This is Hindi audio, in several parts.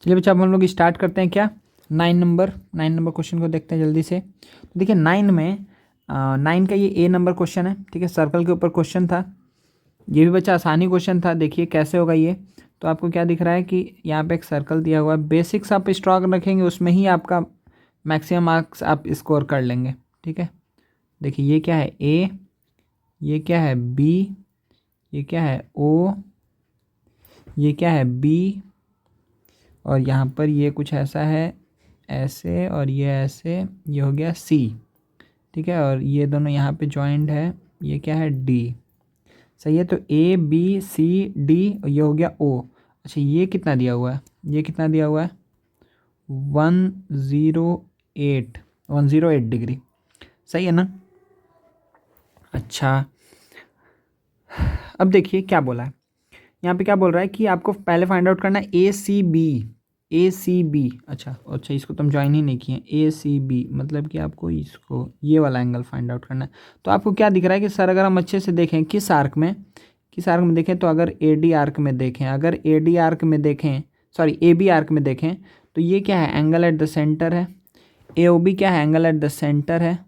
चलिए बच्चा, अब हम लोग स्टार्ट करते हैं क्या 9 नंबर क्वेश्चन को देखते हैं जल्दी से। तो देखिए 9 का ये A नंबर क्वेश्चन है, ठीक है। सर्कल के ऊपर क्वेश्चन था, ये भी बच्चा आसानी क्वेश्चन था। देखिए कैसे होगा ये। तो आपको क्या दिख रहा है कि यहाँ पे एक सर्कल दिया हुआ है, बेसिक्स आप स्ट्रॉन्ग रखेंगे उसमें ही आपका मैक्सिमम मार्क्स आप स्कोर कर लेंगे, ठीक है। देखिए ये क्या है A, ये क्या है B, ये क्या है O, ये क्या है B, और यहाँ पर ये कुछ ऐसा है ऐसे, और ये ऐसे, ये हो गया C, ठीक है। और ये दोनों यहाँ पे जॉइंट है, ये क्या है D, सही है। तो ABCD, ये हो गया O। अच्छा ये कितना दिया हुआ है, ये कितना दिया हुआ है 108 डिग्री, सही है ना। अच्छा अब देखिए क्या बोला है यहाँ पे, क्या बोल रहा है कि आपको पहले फाइंड आउट करना है ACB। अच्छा अच्छा, इसको तुम ज्वाइन ही नहीं किए। ACB मतलब कि आपको इसको ये वाला एंगल फाइंड आउट करना है। तो आपको क्या दिख रहा है कि सर अगर हम अच्छे से देखें किस आर्क में देखें, तो अगर AD आर्क में देखें, AB आर्क में देखें, तो ये क्या है एंगल एट द सेंटर है। AOB क्या है एंगल एट द सेंटर है।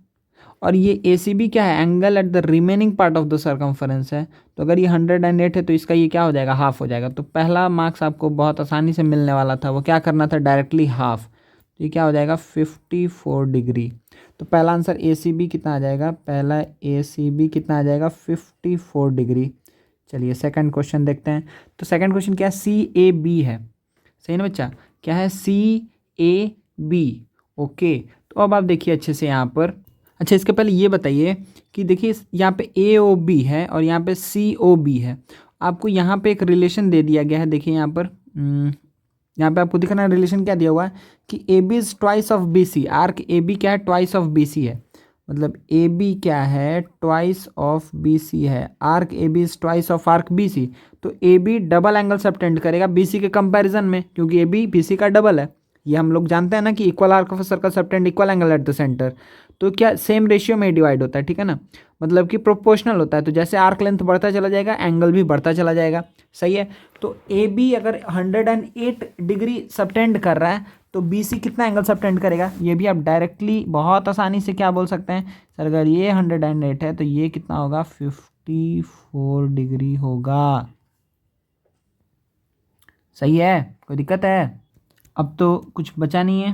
और ये ACB क्या है angle at the remaining part of the circumference है। तो अगर ये 108 है तो इसका ये क्या हो जाएगा, हाफ हो जाएगा। तो पहला मार्क्स आपको बहुत आसानी से मिलने वाला था, वो क्या करना था, डायरेक्टली हाफ। तो ये क्या हो जाएगा 54 डिग्री। तो पहला आंसर ACB कितना आ जाएगा, पहला ACB कितना आ जाएगा 54 डिग्री। चलिए सेकंड क्वेश्चन देखते हैं। तो सेकंड क्वेश्चन क्या है, CAB है, सही ना बच्चा, क्या है CAB। ओके, तो अब आप देखिए अच्छे से यहाँ पर। अच्छा इसके पहले ये बताइए कि देखिए यहाँ पे AOB है और यहाँ पे COB है। आपको यहाँ पे एक रिलेशन दे दिया गया है, देखिए यहाँ पर यहाँ पे आपको दिखना है रिलेशन क्या दिया हुआ है कि AB is twice of BC। Arc AB क्या है, ट्वाइस ऑफ BC है। मतलब AB क्या है, ट्वाइस ऑफ BC है। Arc AB is twice of arc BC। तो AB डबल एंगल सबटेंड करेगा BC के कंपैरिजन में, क्योंकि AB BC का डबल है। ये हम लोग जानते हैं ना कि equal arc of circle subtend equal angle at the centre. तो क्या सेम रेशियो में डिवाइड होता है, ठीक है ना, मतलब कि प्रोपोर्शनल होता है। तो जैसे आर्क लेंथ बढ़ता चला जाएगा एंगल भी बढ़ता चला जाएगा, सही है। तो AB अगर 108 डिग्री सबटेंड कर रहा है तो BC कितना एंगल सबटेंड करेगा, ये भी आप डायरेक्टली बहुत आसानी से क्या बोल सकते हैं, सर अगर ये 108 है तो ये कितना होगा 54 डिग्री होगा, सही है। कोई दिक्कत है, अब तो कुछ बचा नहीं है।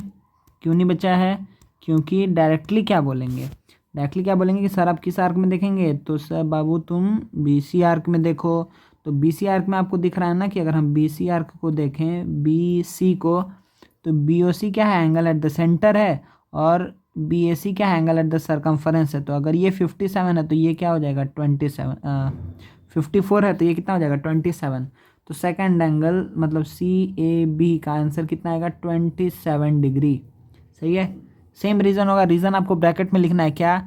क्यों नहीं बचा है, क्योंकि डायरेक्टली क्या बोलेंगे, कि सर आप किस आर्क में देखेंगे, तो सर बाबू तुम BC आर्क में देखो। तो BC आर्क में आपको दिख रहा है ना कि अगर हम BC आर्क को देखें, BC को, तो BOC क्या है एंगल एट द सेंटर है, और BAC क्या है एंगल एट द सर्कमफरेंस है। तो अगर ये 57 है तो ये क्या हो जाएगा 54 है तो ये कितना हो जाएगा 27। तो सेकंड एंगल मतलब CAB का आंसर कितना आएगा 27 डिग्री, सही है। सेम रीज़न होगा, रीज़न आपको ब्रैकेट में लिखना है क्या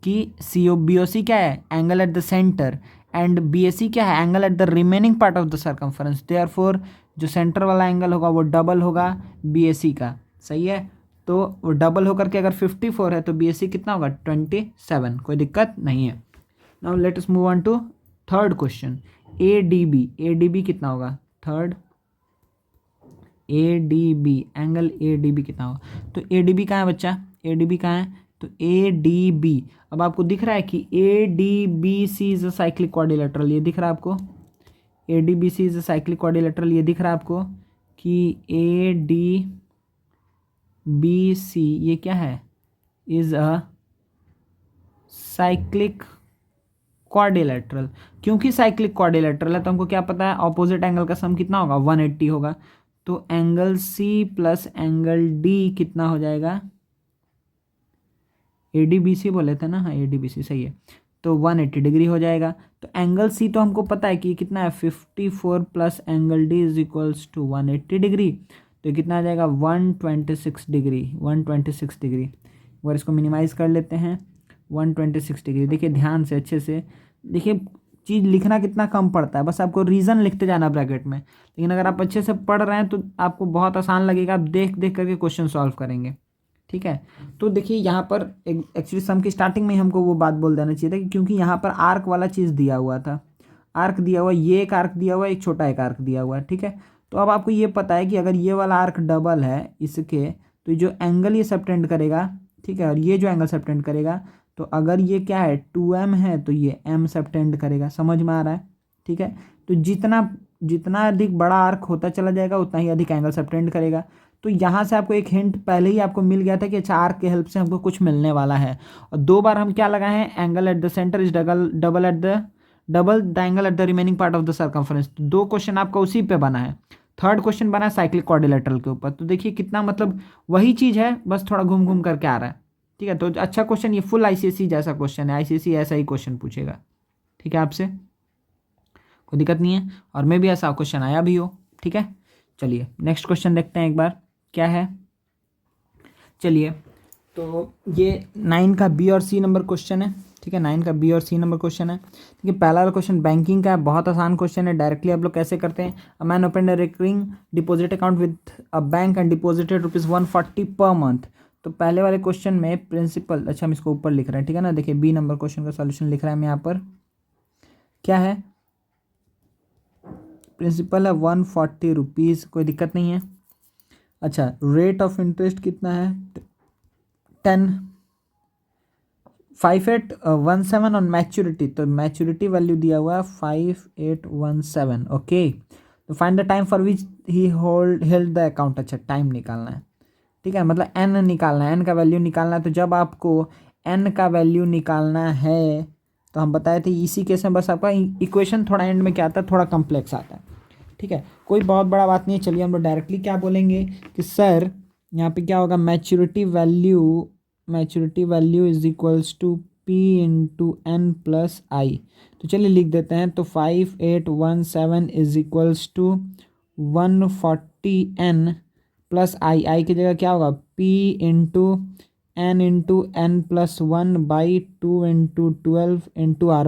कि BOC क्या है angle at the centre, and BAC क्या है angle at the remaining part of the circumference. Therefore जो सेंटर वाला एंगल होगा वो डबल होगा BAC का, सही है। तो वो डबल होकर के अगर 54 है तो BAC कितना होगा 27, कोई दिक्कत नहीं है। Now let us move on to third question, ADB कितना होगा, थर्ड ADB एंगल ADB कितना होगा। तो ADB कहाँ है बच्चा, ADB कहाँ है, तो ADB अब आपको दिख रहा है कि ADBC is a cyclic quadrilateral, ये दिख रहा है आपको, ADBC is a cyclic quadrilateral, ये दिख रहा है आपको कि ADBC ये क्या है, इज अ साइक्लिक क्वाड्रिलेटरल। क्योंकि साइक्लिक क्वाड्रिलेटरल है तो हमको क्या पता है ऑपोजिट एंगल का सम कितना होगा 180 होगा। तो angle C plus angle D कितना हो जाएगा, ADBC बोले थे ना, हाँ ADBC सही है, तो 180 डिग्री हो जाएगा। तो एंगल C तो हमको पता है कि कितना है 54 प्लस angle D is equals to 180 degree. तो कितना आ जाएगा 126 डिग्री, 126 डिग्री। और इसको मिनिमाइज कर लेते हैं 126 डिग्री। देखिए ध्यान से अच्छे से देखिए, चीज़ लिखना कितना कम पड़ता है, बस आपको रीज़न लिखते जाना ब्रैकेट में। लेकिन अगर आप अच्छे से पढ़ रहे हैं तो आपको बहुत आसान लगेगा, आप देख देख करके क्वेश्चन सॉल्व करेंगे, ठीक है। तो देखिए यहाँ पर एक्चुअली सम की स्टार्टिंग में हमको वो बात बोल देना चाहिए था कि क्योंकि यहाँ पर आर्क वाला चीज़ दिया हुआ था, आर्क दिया हुआ, ये एक आर्क दिया हुआ है, एक छोटा एक आर्क दिया हुआ है, ठीक है। तो अब आपको ये पता है कि अगर ये वाला आर्क डबल है इसके, तो जो एंगल ये सबटेंड करेगा, ठीक है, और ये जो एंगल सबटेंड करेगा, तो अगर ये क्या है 2m है तो ये m सबटेंड करेगा। समझ में आ रहा है? ठीक है, तो जितना जितना अधिक बड़ा आर्क होता चला जाएगा उतना ही अधिक एंगल सबटेंड करेगा। तो यहाँ से आपको एक हिंट पहले ही आपको मिल गया था कि अच्छा आर्क के हेल्प से हमको कुछ मिलने वाला है। और 2 बार हम क्या लगाए हैं, angle at the centre is double the angle at the remaining part of the circumference. तो 2 क्वेश्चन आपका उसी पे बना है। थर्ड क्वेश्चन बना है साइक्लिक क्वाड्रिलेटरल के ऊपर। तो देखिए कितना मतलब वही चीज़ है, बस थोड़ा घूम घूम करके आ रहा है। ठीक है, तो अच्छा क्वेश्चन, ये फुल आईसीएसई जैसा क्वेश्चन है, आईसीएसई ऐसा ही क्वेश्चन पूछेगा। ठीक है, आपसे कोई दिक्कत नहीं है, और मे भी ऐसा क्वेश्चन आया भी हो। ठीक है, चलिए नेक्स्ट क्वेश्चन देखते हैं एक बार क्या है। चलिए, तो ये 9 का बी और सी नंबर क्वेश्चन है। ठीक है, 9 का बी और सी नंबर क्वेश्चन है। ठीक है, पहला वाला क्वेश्चन बैंकिंग का है, बहुत आसान क्वेश्चन है। डायरेक्टली आप लोग कैसे करते हैं, a man open a recurring deposit account with a bank and deposited ₹140 per month. तो पहले वाले क्वेश्चन में प्रिंसिपल, अच्छा हम इसको ऊपर लिख रहे हैं, ठीक है ना। देखिए बी नंबर क्वेश्चन का सॉल्यूशन लिख रहा है मैं यहाँ पर, क्या है, प्रिंसिपल है ₹140, कोई दिक्कत नहीं है। अच्छा, रेट ऑफ इंटरेस्ट कितना है, 10, 5817 ऑन मैच्योरिटी। तो मैच्योरिटी वैल्यू दिया हुआ है 5817। ओके, तो find the time for which he held the account. अच्छा, टाइम निकालना है, ठीक है, मतलब एन निकालना है, एन का वैल्यू निकालना है। तो जब आपको एन का वैल्यू निकालना है, तो हम बताए थे इसी केस में बस आपका इक्वेशन थोड़ा एंड में क्या आता है, थोड़ा कॉम्प्लेक्स आता है। ठीक है, कोई बहुत बड़ा बात नहीं है। चलिए हम लोग डायरेक्टली क्या बोलेंगे कि सर यहाँ पे क्या होगा, maturity value is equals to P into N plus I. तो चलिए लिख देते हैं, तो 5817 is equals to 140n plus I की जगह क्या होगा, p into N plus 1/2 into 12 into R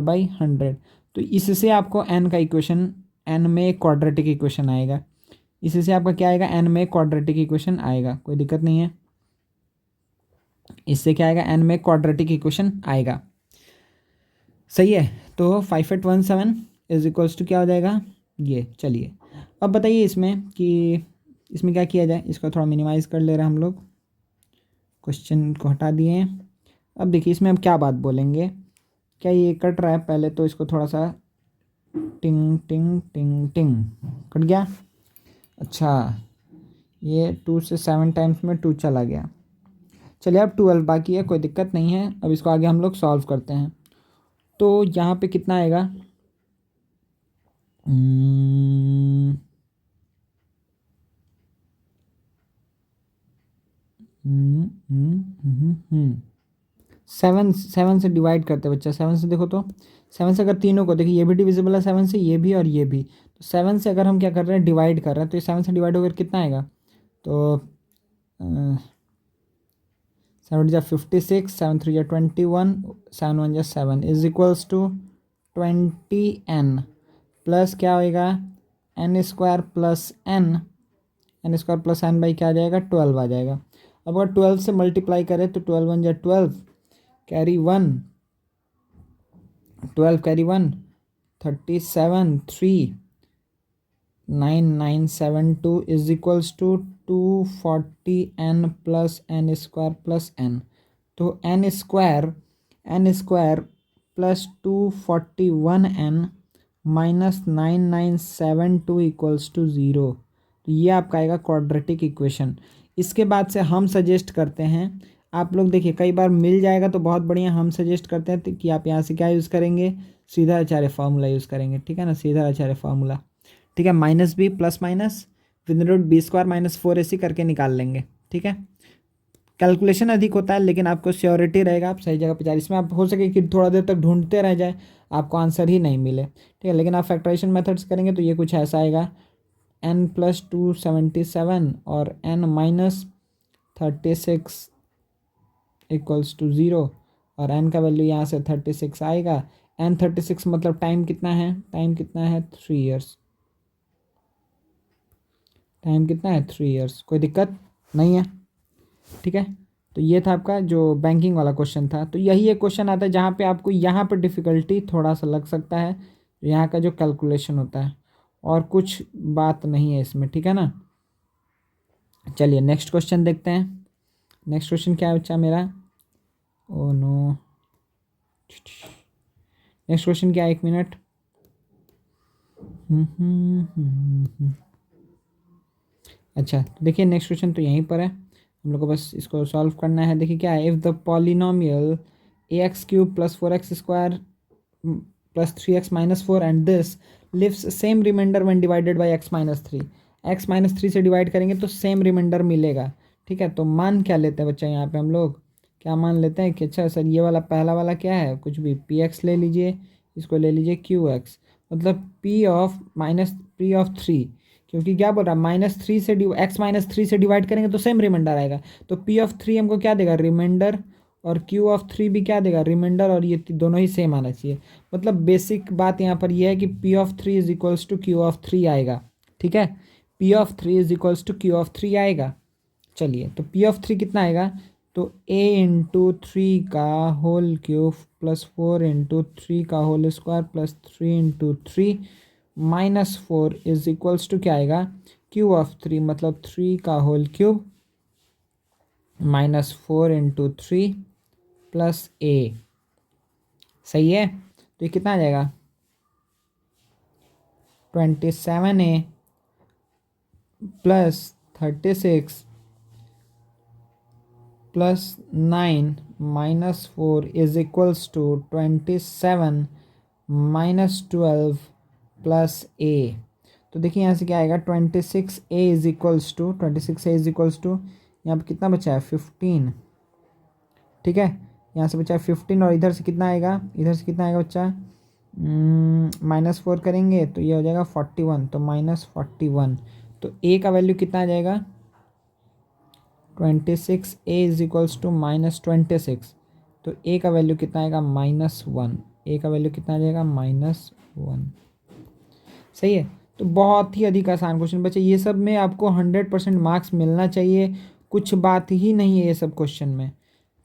by 100। तो इससे आपको n का इक्वेशन, n में क्वाड्रेटिक इक्वेशन आएगा। इससे आपका क्या आएगा, n में क्वाड्रेटिक इक्वेशन आएगा, कोई दिक्कत नहीं है। इससे क्या आएगा, n में क्वाड्रेटिक इक्वेशन आएगा। सही है, तो 5817 इज इक्वल्स टू क्या हो जाएगा ये। चलिए अब बताइए इसमें कि इसमें क्या किया जाए, इसको थोड़ा मिनिमाइज़ कर ले रहे हैं हम लोग, क्वेश्चन को हटा दिए। अब देखिए इसमें हम क्या बात बोलेंगे, क्या ये कट रहा है, पहले तो इसको थोड़ा सा टिंग टिंग टिंग टिंग कट गया। अच्छा, ये 2 से 7 टाइम्स में 2 चला गया। चलिए अब 12 बाकी है, कोई दिक्कत नहीं है। अब इसको आगे हम लोग सॉल्व करते हैं। तो यहाँ पे कितना आएगा, सेवन से डिवाइड करते हैं बच्चा, 7 से देखो, तो 7 से अगर तीनों को देखिए, ये भी डिविजिबल है 7 से, ये भी और ये भी। तो 7 से अगर हम क्या कर रहे हैं, डिवाइड कर रहे हैं, तो ये 7 से डिवाइड होकर कितना आएगा, तो 7 जा 56, 7 3 जा 21, 7 1 जा 7 is equals to 20n plus क्या होएगा, n square plus n by क्या आ जाएगा, 12 आ जाएगा। अब अगर 12 से मल्टीप्लाई करें तो 12 1 जा 12, carry 1, 12 carry 1, 37 3 9972 is equals to 240n plus n square plus n। तो n square plus 241n minus 9972 equals to 0। तो ये आपका आएगा क्वाड्रेटिक इक्वेशन। इसके बाद से हम सजेस्ट करते हैं, आप लोग देखिए कई बार मिल जाएगा तो बहुत बढ़िया, हम सजेस्ट करते हैं कि आप यहाँ से क्या यूज़ करेंगे, सीधा आचार्य फार्मूला यूज़ करेंगे। ठीक है ना, सीधा आचार्य फार्मूला। ठीक है, minus B plus minus with root B square minus 4ac करके निकाल लेंगे। ठीक है, कैलकुलेशन अधिक होता है लेकिन आपको श्योरिटी रहेगा आप सही जगह पे जा रहे हैं। इसमें आप हो सके कि थोड़ा देर तक ढूंढते रह जाए, आपको आंसर ही नहीं मिले। ठीक है, लेकिन आप फैक्टराइजेशन मेथड्स करेंगे तो ये कुछ ऐसा आएगा, n प्लस 277 और n माइनस 36 इक्वल्स टू 0, और n का वैल्यू यहाँ से 36 आएगा। n 36 मतलब टाइम कितना है, 3 ईयर्स। टाइम कितना है, 3 ईयर्स, कोई दिक्कत नहीं है। ठीक है, तो ये था आपका जो बैंकिंग वाला क्वेश्चन था। तो यही एक क्वेश्चन आता है जहाँ पे आपको यहाँ पे डिफ़िकल्टी थोड़ा सा लग सकता है, यहाँ का जो कैलकुलेशन होता है और कुछ बात नहीं है इसमें, ठीक है ना। चलिए नेक्स्ट क्वेश्चन देखते हैं। नेक्स्ट क्वेश्चन क्या है बच्चा मेरा, ओ नो, नेक्स्ट क्वेश्चन क्या है, 1 मिनट। अच्छा तो देखिए नेक्स्ट क्वेश्चन तो यहीं पर है, हम लोग को बस इसको सॉल्व करना है। देखिए क्या है, if the polynomial ax³ + 4x² + 3x - 4 and this leaves same remainder when divided by x - 3, x - 3 से डिवाइड करेंगे तो सेम रिमाइंडर मिलेगा, ठीक है। तो मान क्या लेते हैं बच्चा यहाँ पे हम लोग, क्या मान लेते हैं कि अच्छा सर ये वाला पहला वाला क्या है, कुछ भी px ले लीजिए, इसको ले लीजिए qx, मतलब p ऑफ 3, क्योंकि क्या बोल रहा है -3 से x - 3 से डिवाइड करेंगे तो सेम रिमाइंडर आएगा। तो p(3) हमको क्या देगा, रिमाइंडर, और q(3) भी क्या देगा, रिमाइंडर, और ये दोनों ही सेम आना चाहिए। मतलब बेसिक बात यहाँ पर यह है कि p(3) = q(3) आएगा, ठीक है। p(3) = q(3) आएगा। चलिए तो p(3) कितना आएगा, तो a×3 का होल क्यूब + 4×3 + 3×3 -4 = क्या आएगा, q(3) मतलब 3 का होल क्यूब -4×3 + a, सही है। तो ये कितना आ जाएगा, 27a + 36 + 9 - 4 = 27 - 12 + a। तो देखिए यहाँ से क्या आएगा, 26a = यहाँ पे कितना बचा है, 15, ठीक है। यहाँ से बचा है 15, और इधर से कितना आएगा, इधर से कितना आएगा बच्चा, -4 करेंगे तो ये हो जाएगा 41, तो -41। तो a का वैल्यू कितना आ जाएगा, 26a = -26, तो a का वैल्यू कितना आएगा, -1, a का वैल्यू कितना आ जाएगा, -1, सही है। तो बहुत ही अधिक आसान क्वेश्चन बच्चे, ये सब में आपको 100% मार्क्स मिलना चाहिए, कुछ बात ही नहीं है ये सब क्वेश्चन में,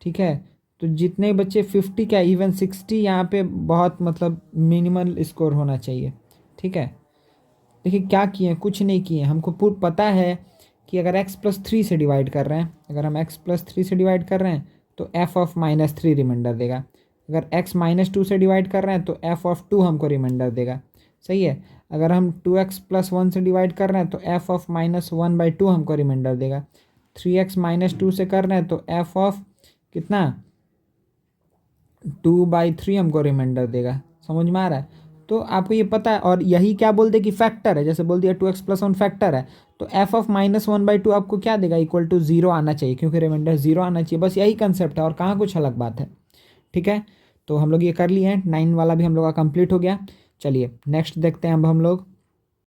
ठीक है। तो जितने बच्चे 50 क्या इवन 60 यहाँ पे बहुत मतलब मिनिमल स्कोर होना चाहिए, ठीक है। देखिए क्या किए, कुछ नहीं किए, हमको पूरा पता है कि अगर x+3 से डिवाइड कर रहे हैं, अगर हम x+3 से डिवाइड कर रहे हैं तो f(-3) रिमाइंडर देगा। अगर x-2 से डिवाइड कर रहे हैं तो f(2) हमको रिमाइंडर देगा, सही है। अगर हम 2x + 1 से डिवाइड कर रहे हैं तो f(-1/2) हमको रिमाइंडर देगा। 3x - 2 से कर रहे हैं तो f कितना, 2/3 हमको रिमाइंडर देगा, समझ में आ रहा है। तो आपको ये पता है, और यही क्या बोल दे कि फैक्टर है, जैसे बोल दिया 2x + 1 फैक्टर है, तो f(-1/2) आपको क्या देगा, = 0 आना चाहिए, क्योंकि रिमाइंडर 0 आना चाहिए, बस यही कंसेप्ट है और कहाँ कुछ अलग बात है, ठीक है। तो हम लोग ये कर लिए हैं, 9 वाला भी हम लोग का कंप्लीट हो गया। चलिए नेक्स्ट देखते हैं अब हम लोग।